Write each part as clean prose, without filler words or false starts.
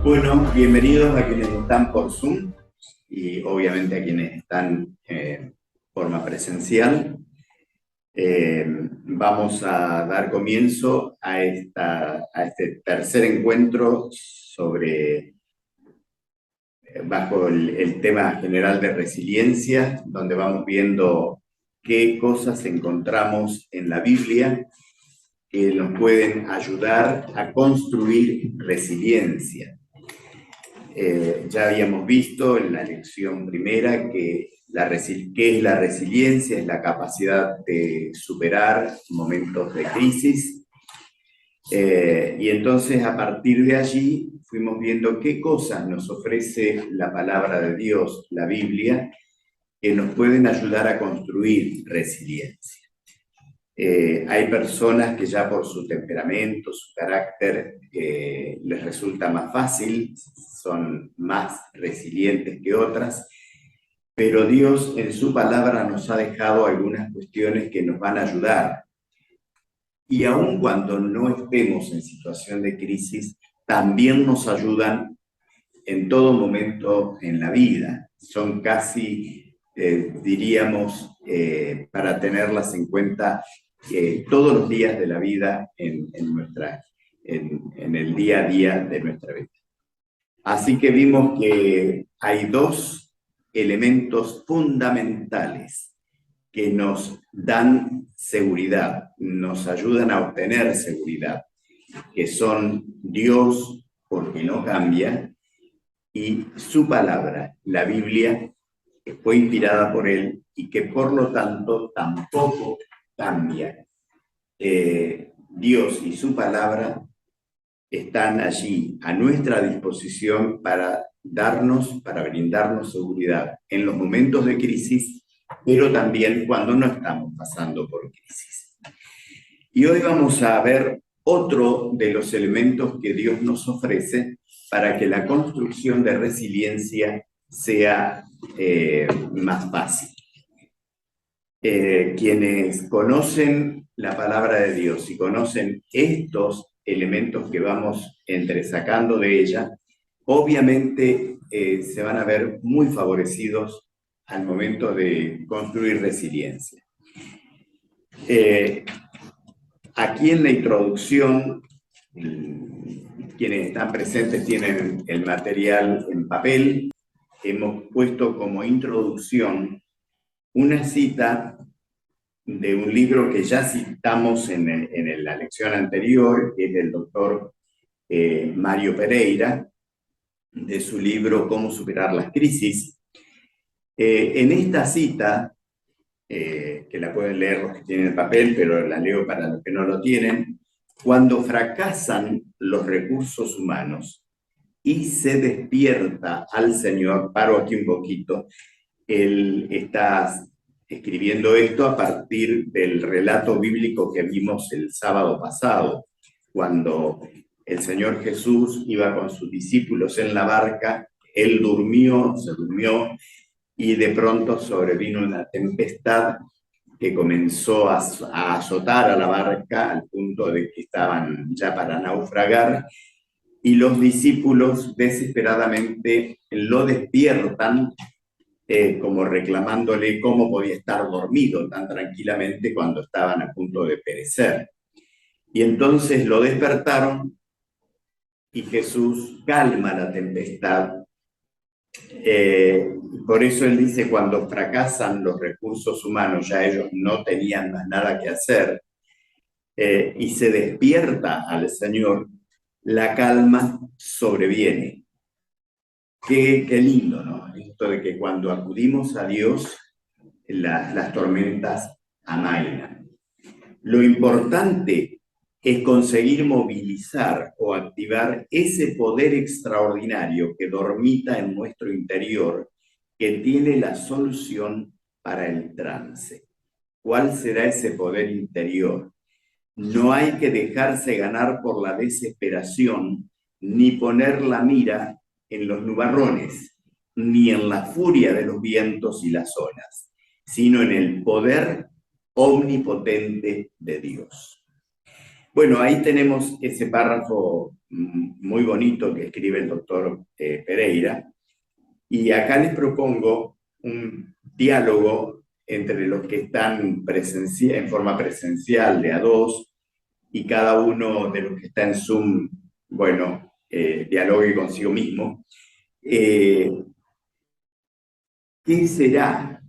Bueno, bienvenidos a quienes están por Zoom y obviamente a quienes están en forma presencial. Vamos a dar comienzo a este tercer encuentro bajo el tema general de resiliencia, donde vamos viendo qué cosas encontramos en la Biblia que nos pueden ayudar a construir resiliencia. Ya habíamos visto en la lección primera que qué es la resiliencia, es la capacidad de superar momentos de crisis. Y entonces a partir de allí fuimos viendo qué cosas nos ofrece la palabra de Dios, la Biblia, que nos pueden ayudar a construir resiliencia. Hay personas que ya por su temperamento, su carácter, les resulta más fácil, son más resilientes que otras, pero Dios en su palabra nos ha dejado algunas cuestiones que nos van a ayudar. Y aun cuando no estemos en situación de crisis, también nos ayudan en todo momento en la vida. Son casi, diríamos, para tenerlas en cuenta todos los días de la vida en el día a día de nuestra vida. Así que vimos que hay dos elementos fundamentales que nos dan seguridad, nos ayudan a obtener seguridad, que son Dios, porque no cambia, y su palabra, la Biblia, que fue inspirada por él y que por lo tanto tampoco cambia. Dios y su palabra están allí a nuestra disposición para brindarnos seguridad en los momentos de crisis, pero también cuando no estamos pasando por crisis. Y hoy vamos a ver otro de los elementos que Dios nos ofrece para que la construcción de resiliencia sea más fácil. Quienes conocen la palabra de Dios y conocen estos elementos que vamos entresacando de ella, obviamente se van a ver muy favorecidos al momento de construir resiliencia. Aquí en la introducción, quienes están presentes tienen el material en papel. Hemos puesto como introducción una cita de un libro que ya citamos en la lección anterior, que es del doctor Mario Pereira, de su libro Cómo superar las crisis. En esta cita, que la pueden leer los que tienen el papel, pero la leo para los que no lo tienen, cuando fracasan los recursos humanos y se despierta al Señor, paro aquí un poquito, él está escribiendo esto a partir del relato bíblico que vimos el sábado pasado, cuando el Señor Jesús iba con sus discípulos en la barca, él se durmió, y de pronto sobrevino una tempestad que comenzó a azotar a la barca al punto de que estaban ya para naufragar, y los discípulos desesperadamente lo despiertan, como reclamándole cómo podía estar dormido tan tranquilamente cuando estaban a punto de perecer. Y entonces lo despertaron y Jesús calma la tempestad. Por eso él dice, cuando fracasan los recursos humanos, ya ellos no tenían más nada que hacer, y se despierta al Señor, la calma sobreviene. Qué lindo, ¿no? Esto de que cuando acudimos a Dios, las tormentas amainan. Lo importante es conseguir movilizar o activar ese poder extraordinario que dormita en nuestro interior, que tiene la solución para el trance. ¿Cuál será ese poder interior? No hay que dejarse ganar por la desesperación, ni poner la mira en los nubarrones, ni en la furia de los vientos y las olas, sino en el poder omnipotente de Dios. Bueno, ahí tenemos ese párrafo muy bonito que escribe el doctor Pereira, y acá les propongo un diálogo entre los que están en forma presencial de a dos, y cada uno de los que está en Zoom, bueno, dialogue consigo mismo. ¿Qué será?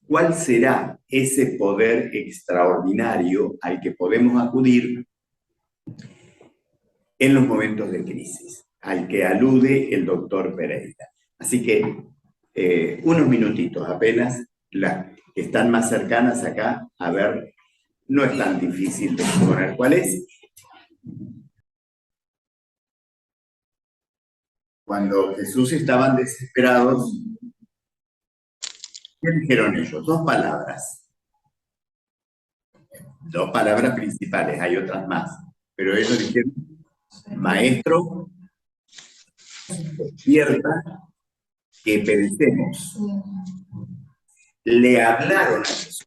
¿Cuál será ese poder extraordinario al que podemos acudir en los momentos de crisis, al que alude el doctor Pereira? Así que unos minutitos apenas, las que están más cercanas acá, a ver, no es tan difícil de suponer cuál es. Cuando Jesús estaban desesperados, ¿qué dijeron ellos? Dos palabras principales, hay otras más, pero ellos dijeron: Maestro, despierta, que perecemos. Le hablaron a Jesús.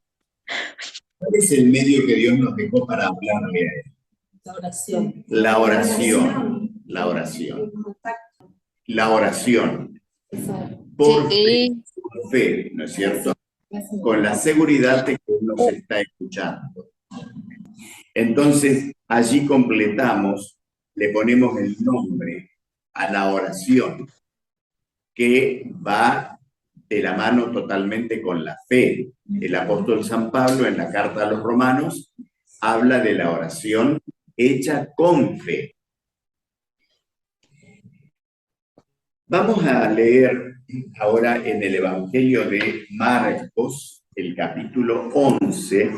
¿Cuál es el medio que Dios nos dejó para hablarle a él? La oración. La oración. La oración. La oración. Por fe, ¿no es cierto? Con la seguridad de que Él nos está escuchando. Entonces, allí completamos, le ponemos el nombre a la oración, que va de la mano totalmente con la fe. El apóstol San Pablo, en la carta a los Romanos, habla de la oración hecha con fe. Vamos a leer ahora en el Evangelio de Marcos, el capítulo 11,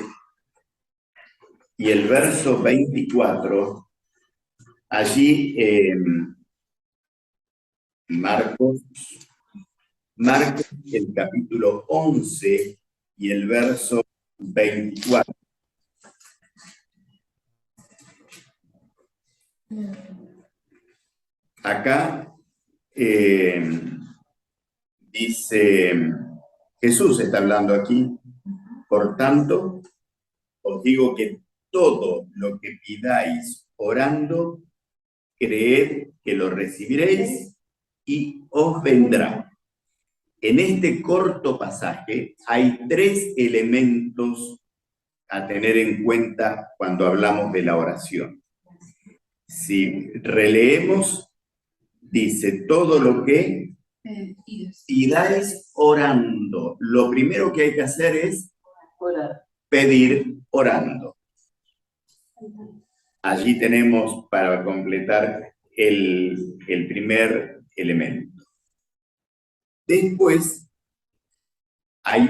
y el verso 24. Allí Marcos, el capítulo 11 y el verso 24. Acá dice, Jesús está hablando aquí: por tanto, os digo que todo lo que pidáis orando, creed que lo recibiréis y os vendrá. En este corto pasaje hay tres elementos a tener en cuenta cuando hablamos de la oración. Si releemos, dice: todo lo que pidáis orando. Lo primero que hay que hacer es pedir orando. Allí tenemos para completar el primer elemento. Después hay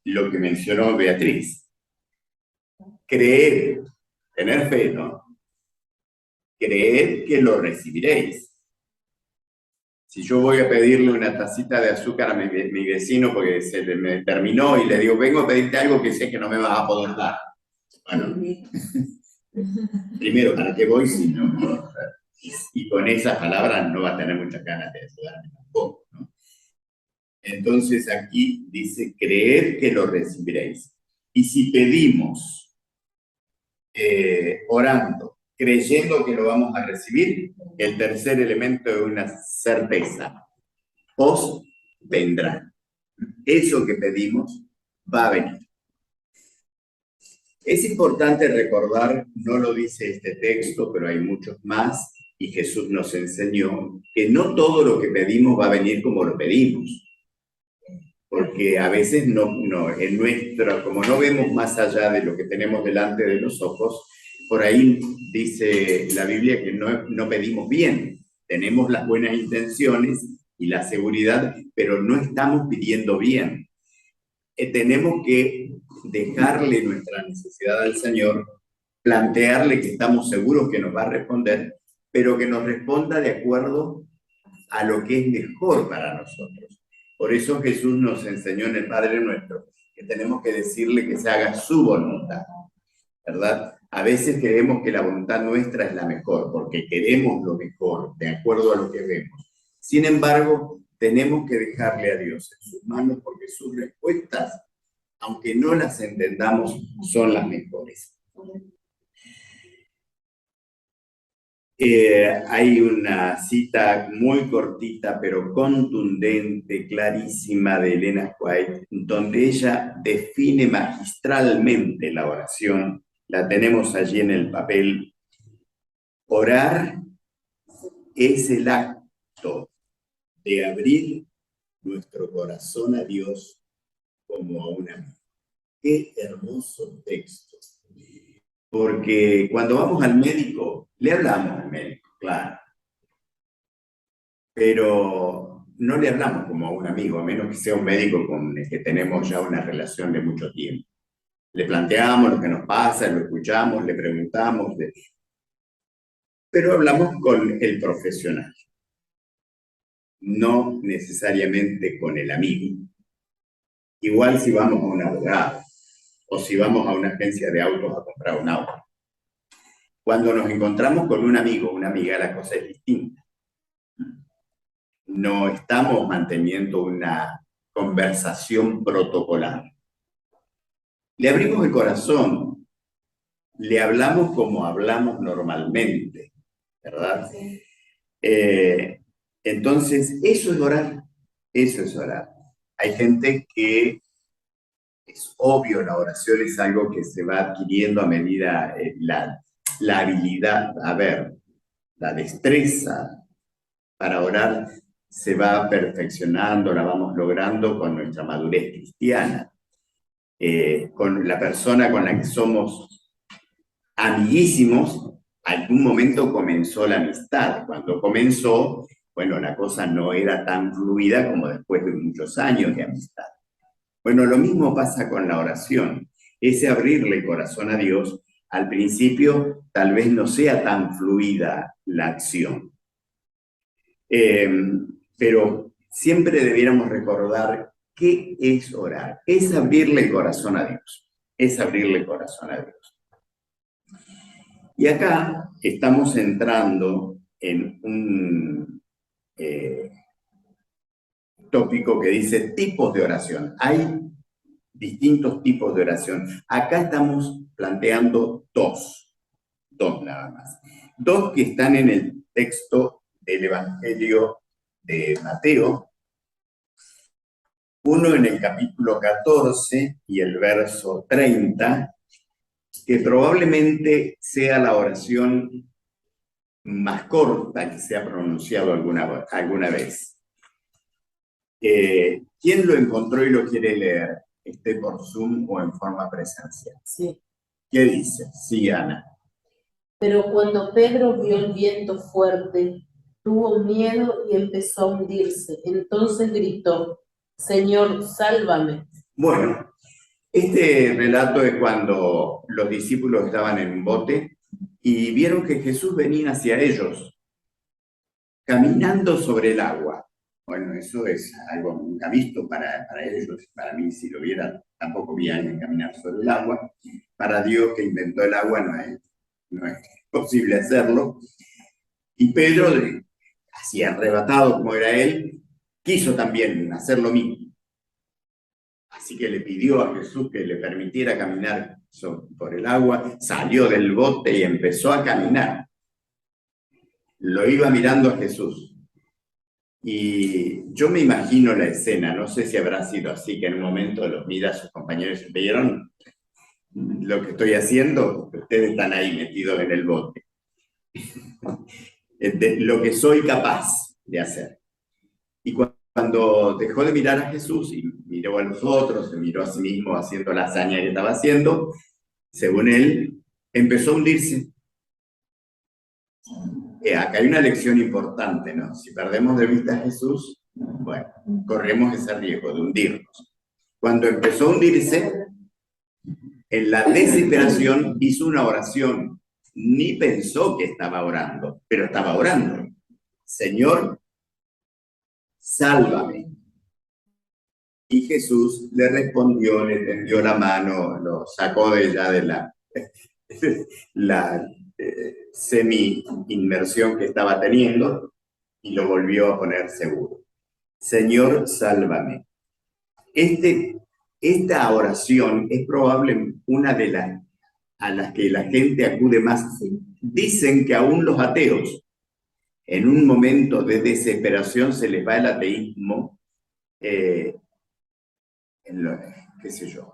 lo que mencionó Beatriz: creer, tener fe, ¿no? Creed que lo recibiréis. Si yo voy a pedirle una tacita de azúcar a mi vecino porque se me terminó, y le digo: vengo a pedirte algo que sé que no me vas a poder dar. Bueno, primero, ¿para qué voy si no puedo hacer? Y con esas palabras no va a tener muchas ganas de ayudarme tampoco, ¿no? Entonces aquí dice: creed que lo recibiréis. Y si pedimos orando, creyendo que lo vamos a recibir, el tercer elemento es una certeza: os vendrá. Eso que pedimos va a venir. Es importante recordar, no lo dice este texto, pero hay muchos más, y Jesús nos enseñó que no todo lo que pedimos va a venir como lo pedimos. Porque a veces en como no vemos más allá de lo que tenemos delante de los ojos, por ahí dice la Biblia que no pedimos bien. Tenemos las buenas intenciones y la seguridad, pero no estamos pidiendo bien. Tenemos que dejarle nuestra necesidad al Señor, plantearle que estamos seguros que nos va a responder, pero que nos responda de acuerdo a lo que es mejor para nosotros. Por eso Jesús nos enseñó en el Padre Nuestro que tenemos que decirle que se haga su voluntad, ¿verdad? A veces creemos que la voluntad nuestra es la mejor, porque queremos lo mejor, de acuerdo a lo que vemos. Sin embargo, tenemos que dejarle a Dios en sus manos, porque sus respuestas, aunque no las entendamos, son las mejores. Hay una cita muy cortita, pero contundente, clarísima de Elena White, donde ella define magistralmente la oración. La tenemos allí en el papel. Orar es el acto de abrir nuestro corazón a Dios como a un amigo. Qué hermoso texto. Porque cuando vamos al médico, le hablamos al médico, claro, pero no le hablamos como a un amigo, a menos que sea un médico con el que tenemos ya una relación de mucho tiempo. Le planteamos lo que nos pasa, lo escuchamos, le preguntamos, pero hablamos con el profesional, no necesariamente con el amigo. Igual si vamos a un abogado o si vamos a una agencia de autos a comprar un auto. Cuando nos encontramos con un amigo o una amiga, la cosa es distinta. No estamos manteniendo una conversación protocolar. Le abrimos el corazón, le hablamos como hablamos normalmente, ¿verdad? Entonces, eso es orar, eso es orar. Hay gente que es obvio, la oración es algo que se va adquiriendo a medida la habilidad, a ver, la destreza para orar se va perfeccionando, la vamos logrando con nuestra madurez cristiana. Con la persona con la que somos amiguísimos, algún momento comenzó la amistad. Cuando comenzó, bueno, la cosa no era tan fluida como después de muchos años de amistad. Bueno, lo mismo pasa con la oración. Ese abrirle el corazón a Dios, al principio tal vez no sea tan fluida la acción. Pero siempre debiéramos recordar qué es orar. Es abrirle el corazón a Dios. Es abrirle el corazón a Dios. Y acá estamos entrando en un tópico que dice tipos de oración. Hay distintos tipos de oración. Acá estamos planteando dos nada más. Dos que están en el texto del Evangelio de Mateo, uno en el capítulo 14 y el verso 30, que probablemente sea la oración más corta que se ha pronunciado alguna vez. ¿Quién lo encontró y lo quiere leer? Esté por Zoom o en forma presencial. Sí. ¿Qué dice? Sí, Ana. Pero cuando Pedro vio el viento fuerte, tuvo miedo y empezó a hundirse. Entonces gritó, Señor, sálvame. Bueno, este relato es cuando los discípulos estaban en un bote y vieron que Jesús venía hacia ellos, caminando sobre el agua. Bueno, eso es algo nunca visto para ellos. Para mí, si lo viera, tampoco vi a alguien caminar sobre el agua. Para Dios, que inventó el agua, no es posible hacerlo. Y Pedro, así arrebatado como era él, quiso también hacer lo mismo. Así que le pidió a Jesús que le permitiera caminar por el agua, salió del bote y empezó a caminar. Lo iba mirando a Jesús. Y yo me imagino la escena, no sé si habrá sido así, que en un momento los mira a sus compañeros y vieron lo que estoy haciendo, ustedes están ahí metidos en el bote. De lo que soy capaz de hacer. Y cuando dejó de mirar a Jesús y miró a los otros, se miró a sí mismo haciendo la hazaña que estaba haciendo, según él, empezó a hundirse. Acá hay una lección importante, ¿no? Si perdemos de vista a Jesús, bueno, corremos ese riesgo de hundirnos. Cuando empezó a hundirse, en la desesperación hizo una oración. Ni pensó que estaba orando, pero estaba orando. Señor, sálvame. Y Jesús le respondió, le tendió la mano, lo sacó de ella de la semi-inmersión que estaba teniendo y lo volvió a poner seguro. Señor, sálvame. Esta oración es probablemente una de las a las que la gente acude más. Dicen que aún los ateos, en un momento de desesperación, se les va el ateísmo, qué sé yo,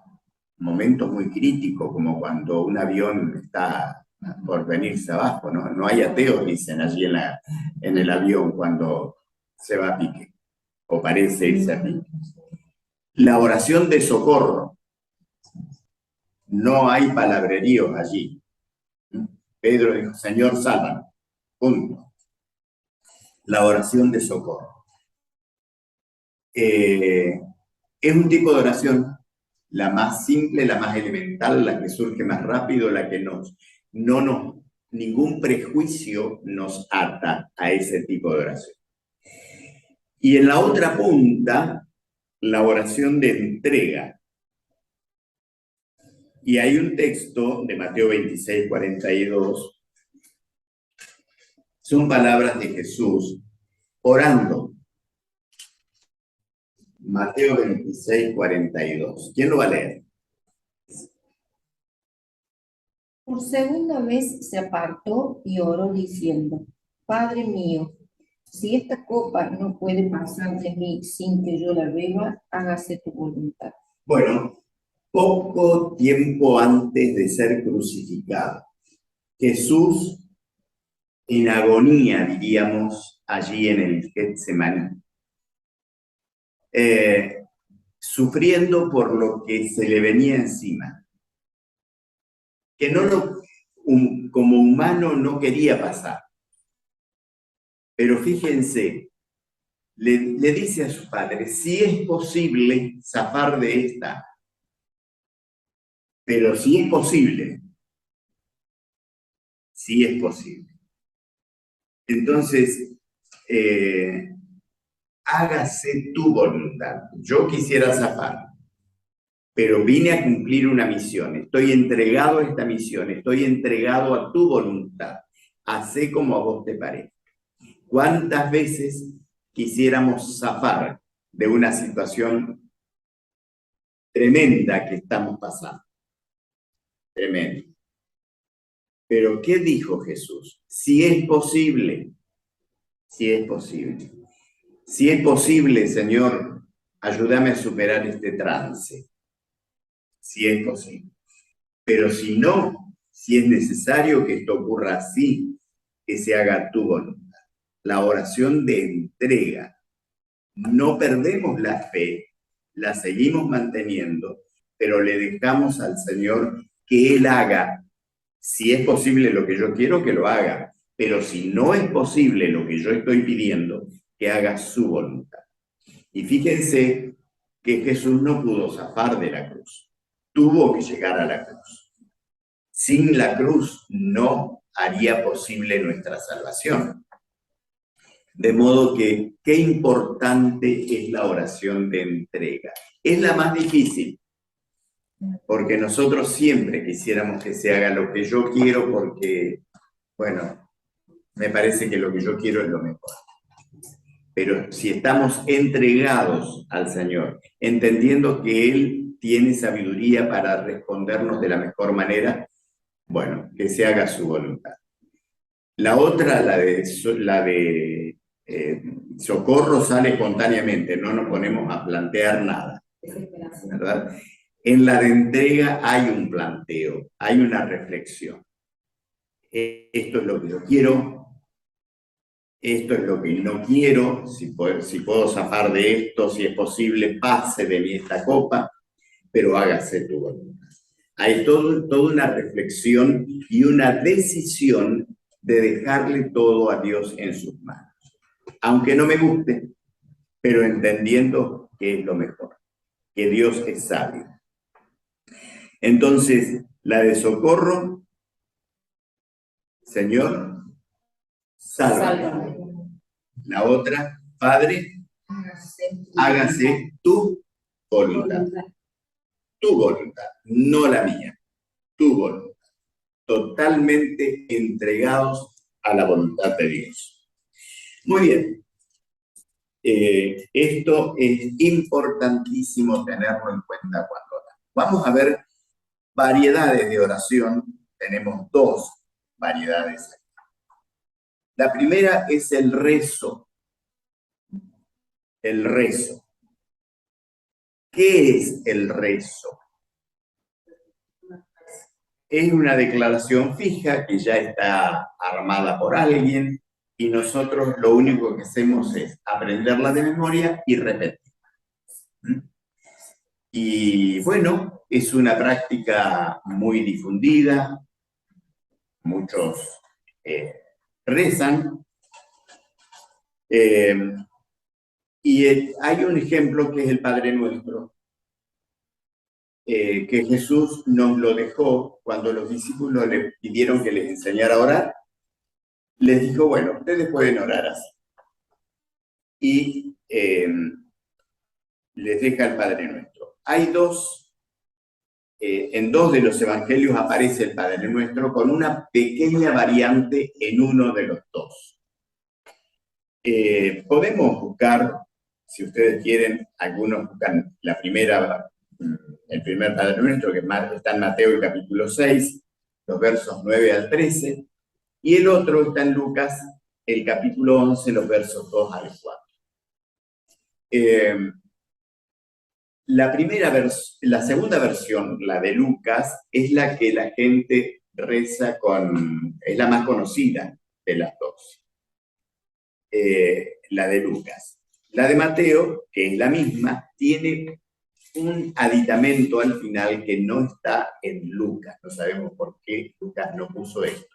momentos muy críticos, como cuando un avión está por venirse abajo, ¿no? No hay ateos, dicen allí en el avión cuando se va a pique, o parece irse a pique. La oración de socorro, no hay palabreríos allí. Pedro dijo, Señor, sálvanos, punto. La oración de socorro. Es un tipo de oración, la más simple, la más elemental, la que surge más rápido, la que ningún prejuicio nos ata a ese tipo de oración. Y en la otra punta, la oración de entrega. Y hay un texto de Mateo 26, 42, son palabras de Jesús orando. Mateo 26, 42. ¿Quién lo va a leer? Por segunda vez se apartó y oró diciendo, Padre mío, si esta copa no puede pasar de mí sin que yo la beba, hágase tu voluntad. Bueno, poco tiempo antes de ser crucificado, Jesús, en agonía, diríamos, allí en el Getsemaní, sufriendo por lo que se le venía encima, que como humano no quería pasar. Pero fíjense, le dice a su padre, si es posible zafar de esta, pero si es posible, si es posible. Entonces, hágase tu voluntad. Yo quisiera zafar, pero vine a cumplir una misión. Estoy entregado a esta misión, estoy entregado a tu voluntad. Hacé como a vos te parezca. ¿Cuántas veces quisiéramos zafar de una situación tremenda que estamos pasando? Tremendo. Pero ¿qué dijo Jesús? Si es posible, si es posible. Si es posible, Señor, ayúdame a superar este trance. Si es posible. Pero si no, si es necesario que esto ocurra así, que se haga tu voluntad. La oración de entrega. No perdemos la fe, la seguimos manteniendo, pero le dejamos al Señor que Él haga. Si es posible lo que yo quiero, que lo haga. Pero si no es posible lo que yo estoy pidiendo, que haga su voluntad. Y fíjense que Jesús no pudo zafar de la cruz. Tuvo que llegar a la cruz. Sin la cruz no haría posible nuestra salvación. De modo que, qué importante es la oración de entrega. Es la más difícil, porque nosotros siempre quisiéramos que se haga lo que yo quiero, porque, bueno, me parece que lo que yo quiero es lo mejor. Pero si estamos entregados al Señor, entendiendo que Él tiene sabiduría para respondernos de la mejor manera, bueno, que se haga su voluntad. La otra, la de socorro, sale espontáneamente, no nos ponemos a plantear nada, ¿verdad? En la de entrega hay un planteo, hay una reflexión. Esto es lo que yo quiero, esto es lo que no quiero, si puedo zafar de esto, si es posible, pase de mí esta copa, pero hágase tu voluntad. Hay toda una reflexión y una decisión de dejarle todo a Dios en sus manos. Aunque no me guste, pero entendiendo que es lo mejor, que Dios es sabio. Entonces, la de socorro, Señor, sálvame. La otra, Padre, hágase tu voluntad. Tu voluntad, no la mía, tu voluntad. Totalmente entregados a la voluntad de Dios. Muy bien. Esto es importantísimo tenerlo en cuenta cuando oramos. Vamos a ver variedades de oración tenemos dos variedades. La primera es el rezo. El rezo. ¿Qué es el rezo? Es una declaración fija que ya está armada por alguien y nosotros lo único que hacemos es aprenderla de memoria y repetirla. Y bueno, es una práctica muy difundida, muchos rezan, y hay un ejemplo que es el Padre Nuestro, que Jesús nos lo dejó cuando los discípulos le pidieron que les enseñara a orar. Les dijo, bueno, ustedes pueden orar así. Y les deja el Padre Nuestro. Hay dos, en dos de los evangelios aparece el Padre Nuestro con una pequeña variante en uno de los dos. Podemos buscar, si ustedes quieren, algunos buscan la primera, el primer Padre Nuestro, que está en Mateo el capítulo 6, los versos 9 al 13, y el otro está en Lucas, el capítulo 11, los versos 2 al 4. La segunda versión, la de Lucas, es la que la gente reza es la más conocida de las dos. La de Lucas. La de Mateo, que es la misma, tiene un aditamento al final que no está en Lucas. No sabemos por qué Lucas no puso esto.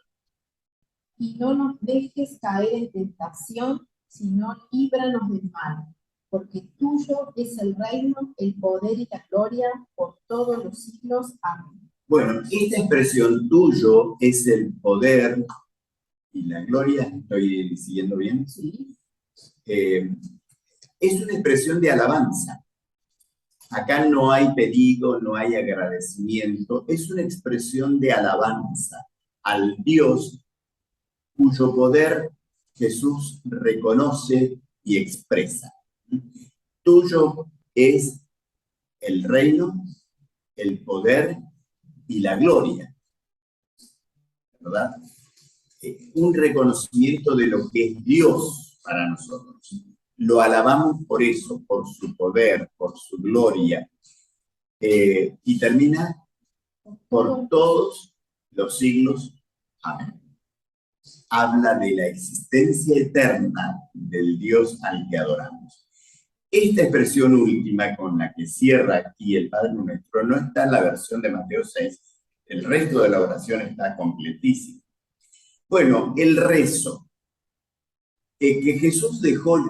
Y no nos dejes caer en tentación, sino líbranos del mal. Porque tuyo es el reino, el poder y la gloria por todos los siglos. Amén. Bueno, esta expresión tuyo es el poder y la gloria, ¿estoy siguiendo bien? Sí. Es una expresión de alabanza. Acá no hay pedido, no hay agradecimiento, es una expresión de alabanza al Dios cuyo poder Jesús reconoce y expresa. Tuyo es el reino, el poder y la gloria, ¿verdad? Un reconocimiento de lo que es Dios para nosotros. Lo alabamos por eso, por su poder, por su gloria. Y termina por todos los siglos. Amén. Habla de la existencia eterna del Dios al que adoramos. Esta expresión última con la que cierra aquí el Padre Nuestro no está en la versión de Mateo 6. El resto de la oración está completísimo. Bueno, el rezo. Que Jesús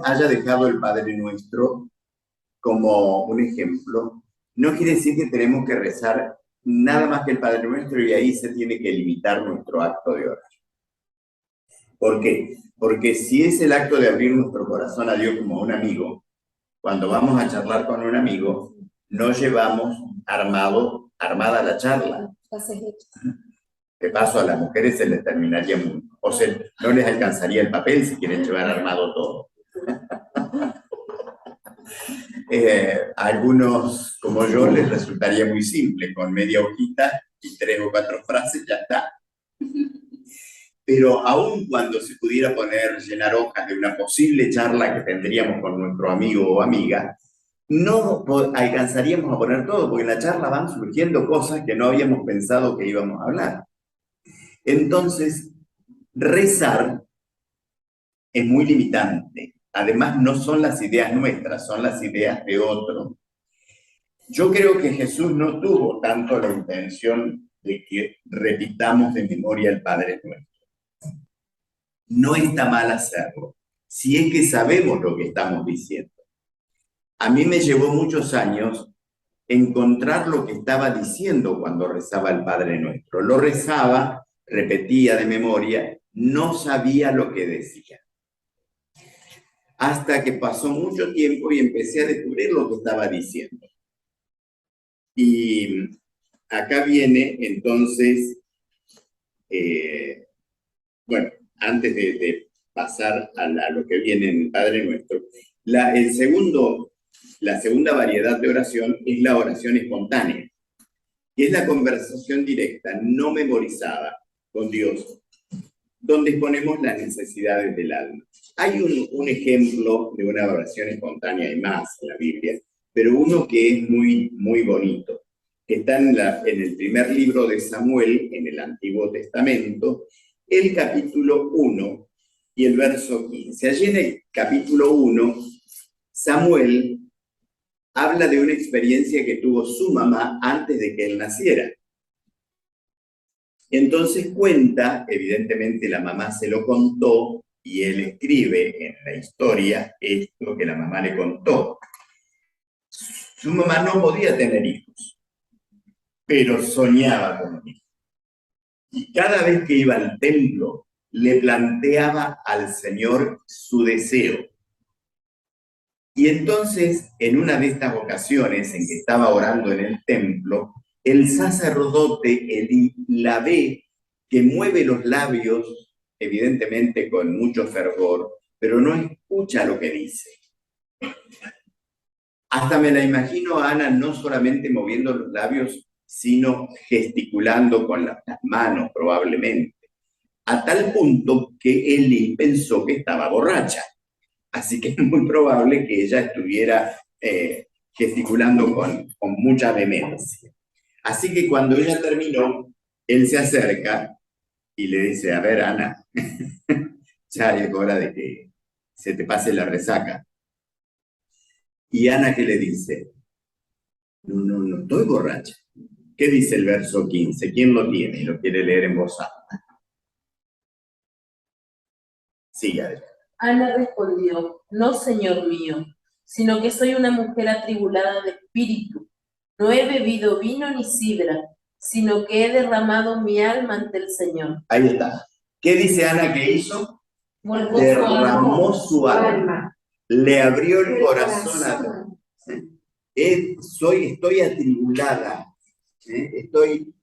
haya dejado el Padre Nuestro como un ejemplo, no quiere decir que tenemos que rezar nada más que el Padre Nuestro y ahí se tiene que limitar nuestro acto de orar. ¿Por qué? Porque si es el acto de abrir nuestro corazón a Dios como un amigo, cuando vamos a charlar con un amigo, no llevamos armada la charla. De paso, a las mujeres se les terminaría no les alcanzaría el papel si quieren llevar armado todo. A algunos, como yo, les resultaría muy simple, con media hojita y 3 o 4 frases, ya está. Pero aun cuando se pudiera llenar hojas de una posible charla que tendríamos con nuestro amigo o amiga, no alcanzaríamos a poner todo, porque en la charla van surgiendo cosas que no habíamos pensado que íbamos a hablar. Entonces, rezar es muy limitante. Además, no son las ideas nuestras, son las ideas de otro. Yo creo que Jesús no tuvo tanto la intención de que repitamos de memoria el Padre Nuestro. No está mal hacerlo, si es que sabemos lo que estamos diciendo. A mí me llevó muchos años encontrar lo que estaba diciendo cuando rezaba el Padre Nuestro. Lo rezaba, repetía de memoria, no sabía lo que decía. Hasta que pasó mucho tiempo y empecé a descubrir lo que estaba diciendo. Y acá viene, entonces, bueno, antes de pasar a lo que viene en el Padre Nuestro, la segunda variedad de oración es la oración espontánea. Y es la conversación directa, no memorizada, con Dios, donde exponemos las necesidades del alma. Hay un ejemplo de una oración espontánea, y más en la Biblia, pero uno que es muy, muy bonito, que está en el primer libro de Samuel, en el Antiguo Testamento, el capítulo 1 y el verso 15. Allí en el capítulo 1, Samuel habla de una experiencia que tuvo su mamá antes de que él naciera. Entonces cuenta, evidentemente la mamá se lo contó, y él escribe en la historia esto que la mamá le contó. Su mamá no podía tener hijos, pero soñaba con hijos. Y cada vez que iba al templo, le planteaba al Señor su deseo. Y entonces, en una de estas ocasiones en que estaba orando en el templo, el sacerdote Elí la ve que mueve los labios, evidentemente con mucho fervor, pero no escucha lo que dice. Hasta me la imagino a Ana no solamente moviendo los labios, sino gesticulando con las manos, probablemente, a tal punto que Elí pensó que estaba borracha. Así que es muy probable que ella estuviera gesticulando con mucha vehemencia. Así que cuando ella terminó, él se acerca y le dice, a ver, Ana, ya es hora de que se te pase la resaca. Y Ana, ¿qué le dice? No estoy borracha. ¿Qué dice el verso 15? ¿Quién lo tiene y lo quiere leer en voz alta? Sigue adelante. Ana respondió, no, señor mío, sino que soy una mujer atribulada de espíritu. No he bebido vino ni sidra, sino que he derramado mi alma ante el Señor. Ahí está. ¿Qué dice Ana que hizo? Volvió Derramó su alma. Le abrió el corazón a Dios. Estoy atribulada, estoy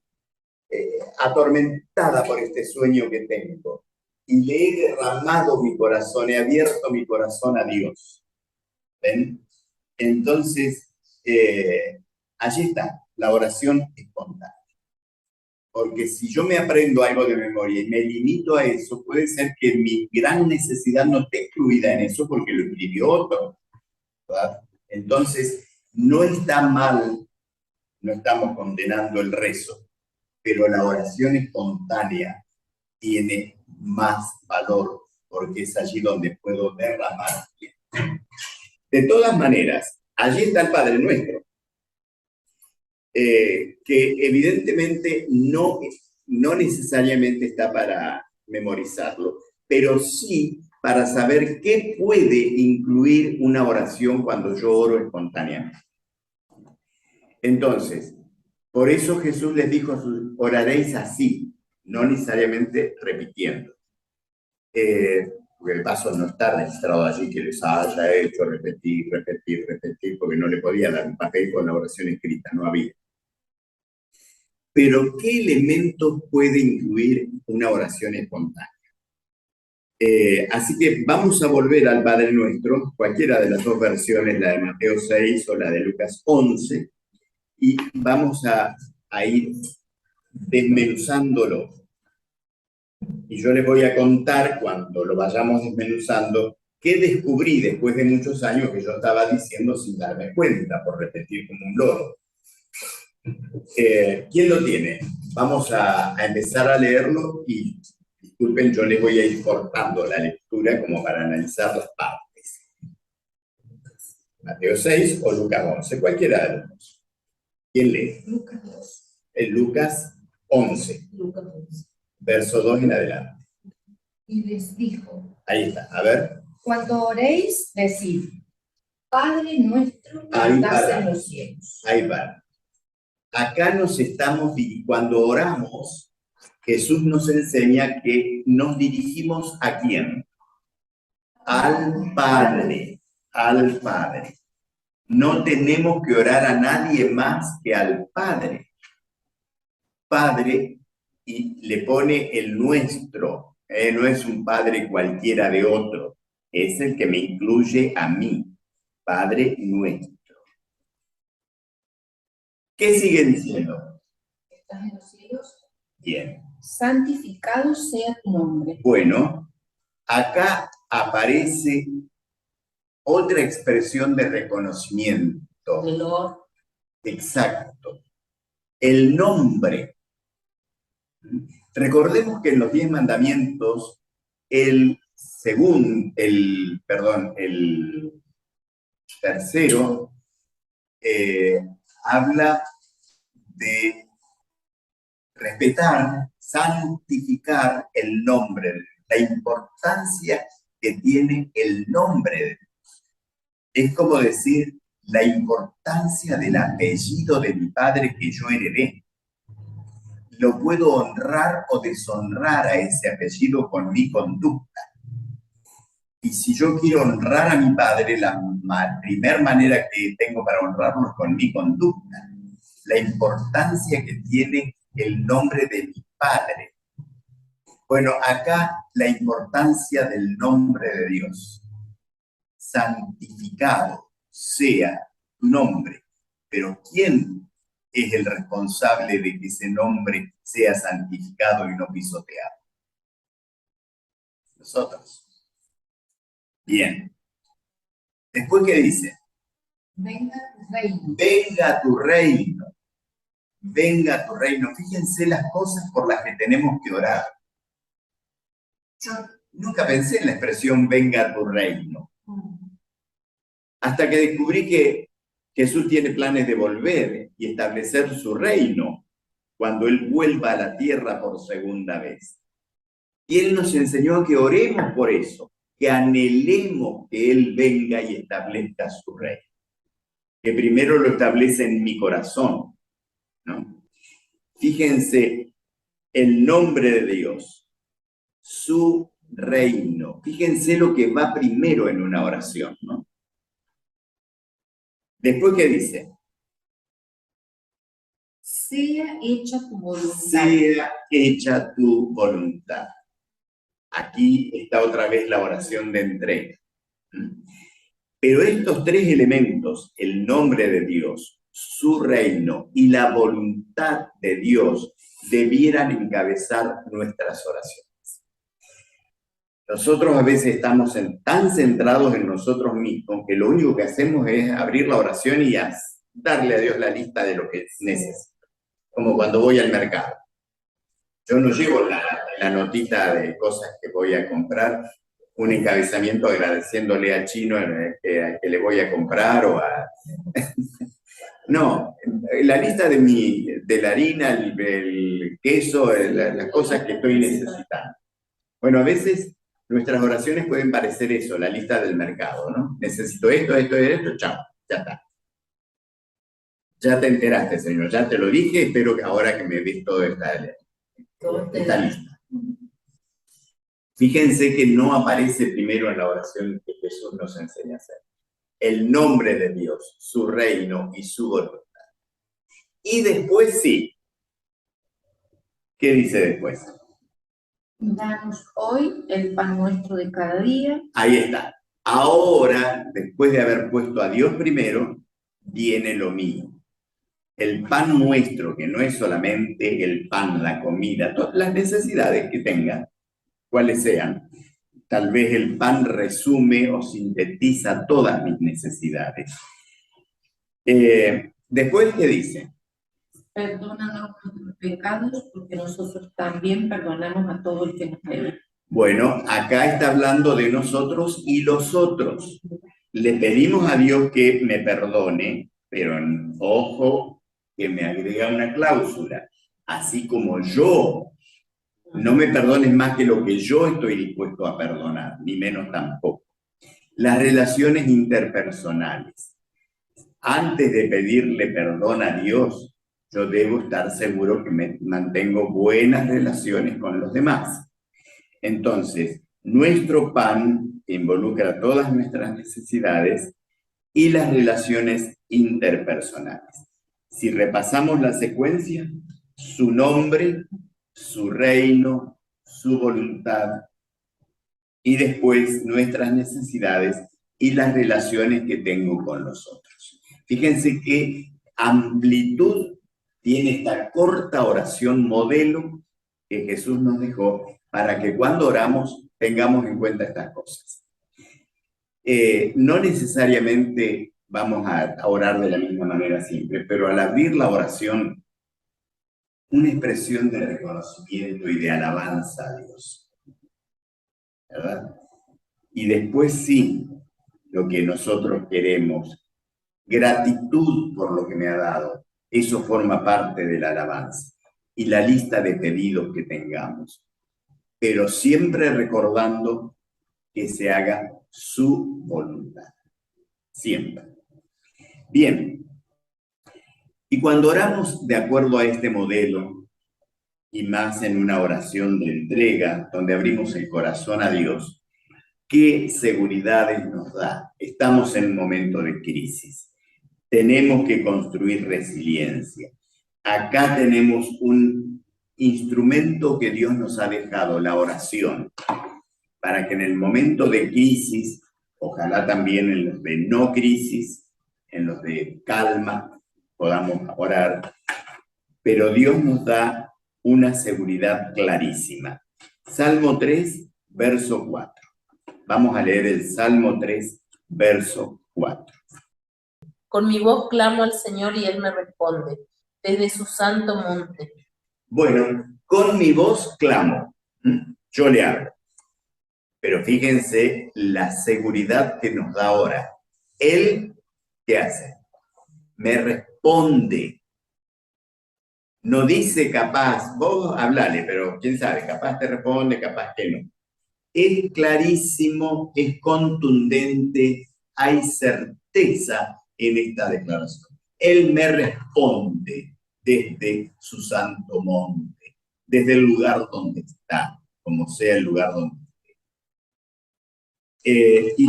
atormentada por este sueño que tengo. Y le he derramado mi corazón, he abierto mi corazón a Dios. ¿Ven? Entonces, allí está, la oración espontánea. Porque si yo me aprendo algo de memoria y me limito a eso, puede ser que mi gran necesidad no esté incluida en eso porque lo escribió otro, ¿verdad? Entonces, no está mal, no estamos condenando el rezo, pero la oración espontánea tiene más valor porque es allí donde puedo derramar. De todas maneras, allí está el Padre Nuestro, que evidentemente no necesariamente está para memorizarlo, pero sí para saber qué puede incluir una oración cuando yo oro espontáneamente. Entonces, por eso Jesús les dijo, oraréis así, no necesariamente repitiendo. Porque el paso no está registrado allí que les haya hecho repetir, porque no le podía dar un papel con la oración escrita, no había. Pero, ¿qué elementos puede incluir una oración espontánea? Así que vamos a volver al Padre Nuestro, cualquiera de las dos versiones, la de Mateo 6 o la de Lucas 11, y vamos a ir desmenuzándolo. Y yo les voy a contar, cuando lo vayamos desmenuzando, qué descubrí después de muchos años que yo estaba diciendo sin darme cuenta, por repetir como un loro. ¿Quién lo tiene? Vamos a empezar a leerlo y, disculpen, yo les voy a ir cortando la lectura como para analizar las partes. Mateo 6 o Lucas 11, cualquiera de los dos. ¿Quién lee? Lucas. Lucas 11. Verso 2 en adelante. Y les dijo, ahí está, a ver. Cuando oréis, decid, Padre nuestro que estás en los cielos. Ahí va. Acá cuando oramos, Jesús nos enseña que nos dirigimos ¿a quién? Al Padre, al Padre. No tenemos que orar a nadie más que al Padre. Padre, y le pone el nuestro, no es un Padre cualquiera de otro, es el que me incluye a mí, Padre nuestro. ¿Qué sigue diciendo? estás en los cielos. Bien. Santificado sea tu nombre. Bueno, acá aparece otra expresión de reconocimiento. Dolor. Exacto. El nombre. Recordemos que en los 10 mandamientos, el tercero habla de respetar, santificar el nombre, la importancia que tiene el nombre de Dios. Es como decir la importancia del apellido de mi padre que yo heredé. Lo puedo honrar o deshonrar a ese apellido con mi conducta. Y si yo quiero honrar a mi padre, la primera manera que tengo para honrarlo es con mi conducta. La importancia que tiene el nombre de mi padre. Bueno, acá la importancia del nombre de Dios. Santificado sea tu nombre. Pero ¿quién es el responsable de que ese nombre sea santificado y no pisoteado? Nosotros. Bien. Después, ¿qué dice? Venga tu reino. Venga tu reino. Venga tu reino. Fíjense las cosas por las que tenemos que orar. Yo nunca pensé en la expresión venga tu reino. Hasta que descubrí que Jesús tiene planes de volver y establecer su reino cuando Él vuelva a la tierra por segunda vez. Y Él nos enseñó que oremos por eso, que anhelemos que Él venga y establezca su reino. Que primero lo establece en mi corazón, ¿no? Fíjense el nombre de Dios, su reino. Fíjense lo que va primero en una oración, ¿no? Después, ¿qué dice? Sea hecha tu voluntad. Sea hecha tu voluntad. Aquí está otra vez la oración de entrega. Pero estos tres elementos, el nombre de Dios, su reino y la voluntad de Dios, debieran encabezar nuestras oraciones. Nosotros a veces estamos tan centrados en nosotros mismos que lo único que hacemos es abrir la oración y darle a Dios la lista de lo que necesito. Como cuando voy al mercado. Yo no llevo la notita de cosas que voy a comprar, un encabezamiento agradeciéndole al chino que le voy a comprar o a... No, la lista de la harina, el queso, las cosas que estoy necesitando. Bueno, a veces nuestras oraciones pueden parecer eso, la lista del mercado, ¿no? Necesito esto, chao, ya está. Ya te enteraste, Señor, ya te lo dije, espero que ahora que me des toda esta lista. Fíjense que no aparece primero en la oración que Jesús nos enseña a hacer. El nombre de Dios, su reino y su voluntad. Y después sí. ¿Qué dice después? Danos hoy el pan nuestro de cada día. Ahí está. Ahora, después de haber puesto a Dios primero, viene lo mío. El pan nuestro, que no es solamente el pan, la comida, todas las necesidades que tenga, cuales sean. Tal vez el pan resume o sintetiza todas mis necesidades. Después, ¿qué dice? Perdónanos nuestros pecados, porque nosotros también perdonamos a todo el que nos debe. Bueno, acá está hablando de nosotros y los otros. Le pedimos a Dios que me perdone, pero ojo, que me agrega una cláusula. Así como yo, no me perdones más que lo que yo estoy dispuesto a perdonar, ni menos tampoco. Las relaciones interpersonales. Antes de pedirle perdón a Dios, yo debo estar seguro que me mantengo buenas relaciones con los demás. Entonces, nuestro pan involucra todas nuestras necesidades y las relaciones interpersonales. Si repasamos la secuencia, su nombre, su reino, su voluntad, y después nuestras necesidades y las relaciones que tengo con los otros. Fíjense qué amplitud tiene esta corta oración modelo que Jesús nos dejó para que cuando oramos tengamos en cuenta estas cosas. No necesariamente vamos a orar de la misma manera siempre, pero al abrir la oración, una expresión de reconocimiento y de alabanza a Dios, ¿verdad? Y después sí, lo que nosotros queremos, gratitud por lo que me ha dado, eso forma parte de la alabanza y la lista de pedidos que tengamos, pero siempre recordando que se haga su voluntad, siempre. Bien, y cuando oramos de acuerdo a este modelo, y más en una oración de entrega, donde abrimos el corazón a Dios, ¿qué seguridades nos da? Estamos en un momento de crisis. Tenemos que construir resiliencia. Acá tenemos un instrumento que Dios nos ha dejado, la oración, para que en el momento de crisis, ojalá también en los de no crisis, en los de calma, podamos orar. Pero Dios nos da una seguridad clarísima. Salmo 3, verso 4. Vamos a leer el Salmo 3, verso 4. Con mi voz clamo al Señor y Él me responde, desde su santo monte. Bueno, con mi voz clamo, yo le hablo. Pero fíjense la seguridad que nos da ahora. Él, ¿qué hace? Me responde. No dice capaz, vos hablale, pero quién sabe, capaz te responde, capaz que no. Es clarísimo, es contundente, hay certeza en esta declaración. Él me responde desde su santo monte, desde el lugar donde está, como sea el lugar donde esté. Y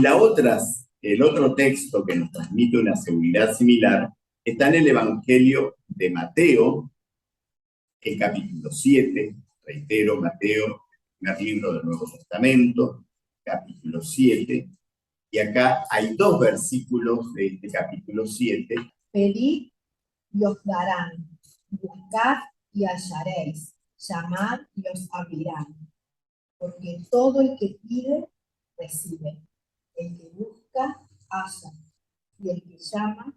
el otro texto que nos transmite una seguridad similar está en el Evangelio de Mateo, el capítulo 7, reitero, Mateo, primer libro del Nuevo Testamento, capítulo 7, y acá hay 2 versículos de este capítulo 7. Pedid y os darán, buscad y hallaréis, llamad y os abrirán. Porque todo el que pide, recibe. El que busca, halla. Y el que llama,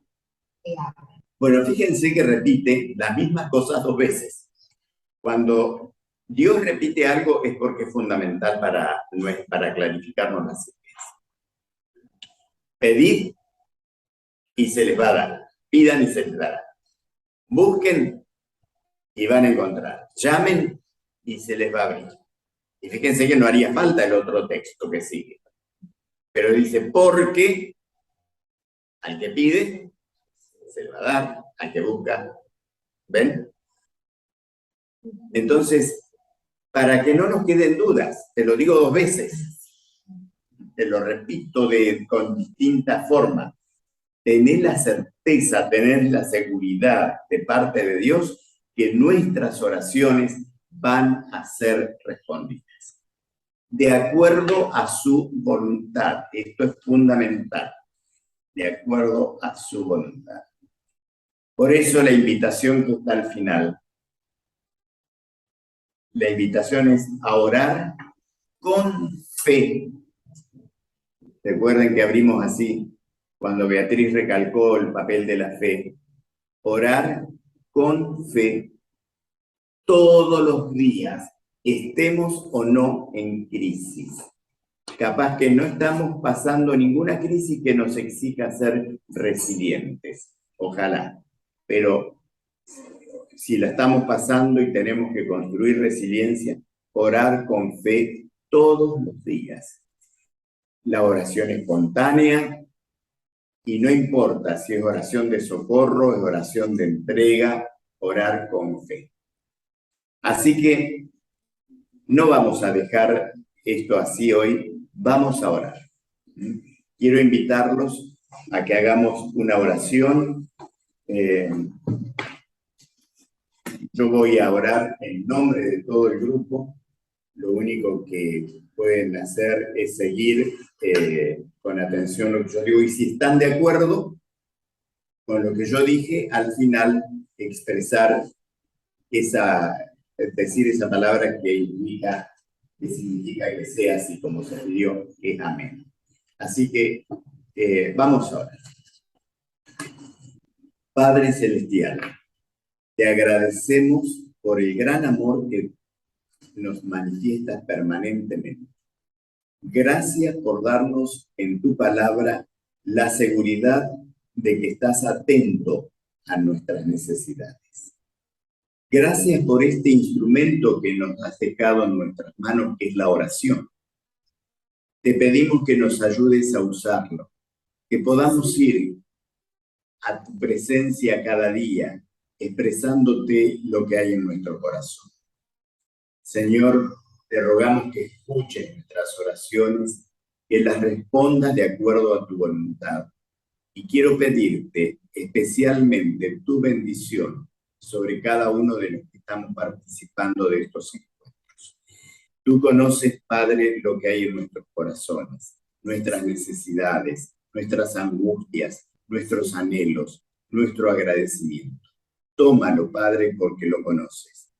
le abre. Bueno, fíjense que repite las mismas cosas 2 veces. Cuando Dios repite algo es porque es fundamental para clarificarnos las ideas. Pedid y se les va a dar. Pidan y se les dará. Busquen y van a encontrar. Llamen y se les va a abrir. Y fíjense que no haría falta el otro texto que sigue. Pero dice, porque al que pide, se le va a dar, al que busca. ¿Ven? Entonces, para que no nos queden dudas, te lo digo 2 veces, te lo repito con distinta forma, tener la certeza, tener la seguridad de parte de Dios que nuestras oraciones van a ser respondidas, de acuerdo a su voluntad. Esto es fundamental, de acuerdo a su voluntad. Por eso la invitación que está al final, la invitación es a orar con fe. Recuerden que abrimos así, cuando Beatriz recalcó el papel de la fe. Orar con fe todos los días, estemos o no en crisis. Capaz que no estamos pasando ninguna crisis que nos exija ser resilientes. Ojalá. Pero si la estamos pasando y tenemos que construir resiliencia, orar con fe todos los días. La oración espontánea, y no importa si es oración de socorro, es oración de entrega, orar con fe. Así que no vamos a dejar esto así hoy, vamos a orar. Quiero invitarlos a que hagamos una oración. Yo voy a orar en nombre de todo el grupo. Lo único que pueden hacer es seguir con atención lo que yo digo. Y si están de acuerdo con lo que yo dije, al final expresar decir esa palabra que significa que sea así como se pidió, que es amén. Así que vamos ahora. Padre Celestial, te agradecemos por el gran amor que nos manifiestas permanentemente. Gracias por darnos en tu palabra la seguridad de que estás atento a nuestras necesidades. Gracias por este instrumento que nos has dejado en nuestras manos, que es la oración. Te pedimos que nos ayudes a usarlo, que podamos ir a tu presencia cada día, expresándote lo que hay en nuestro corazón. Señor, te rogamos que escuches nuestras oraciones, que las respondas de acuerdo a tu voluntad. Y quiero pedirte especialmente tu bendición sobre cada uno de los que estamos participando de estos encuentros. Tú conoces, Padre, lo que hay en nuestros corazones, nuestras necesidades, nuestras angustias, nuestros anhelos, nuestro agradecimiento. Tómalo, Padre, porque lo conoces.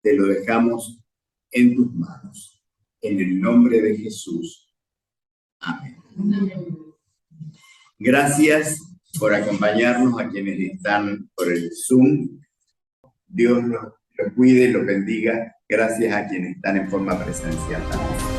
Te lo dejamos en tus manos. En el nombre de Jesús. Amén. Gracias por acompañarnos a quienes están por el Zoom. Dios los cuide y los bendiga. Gracias a quienes están en forma presencial también.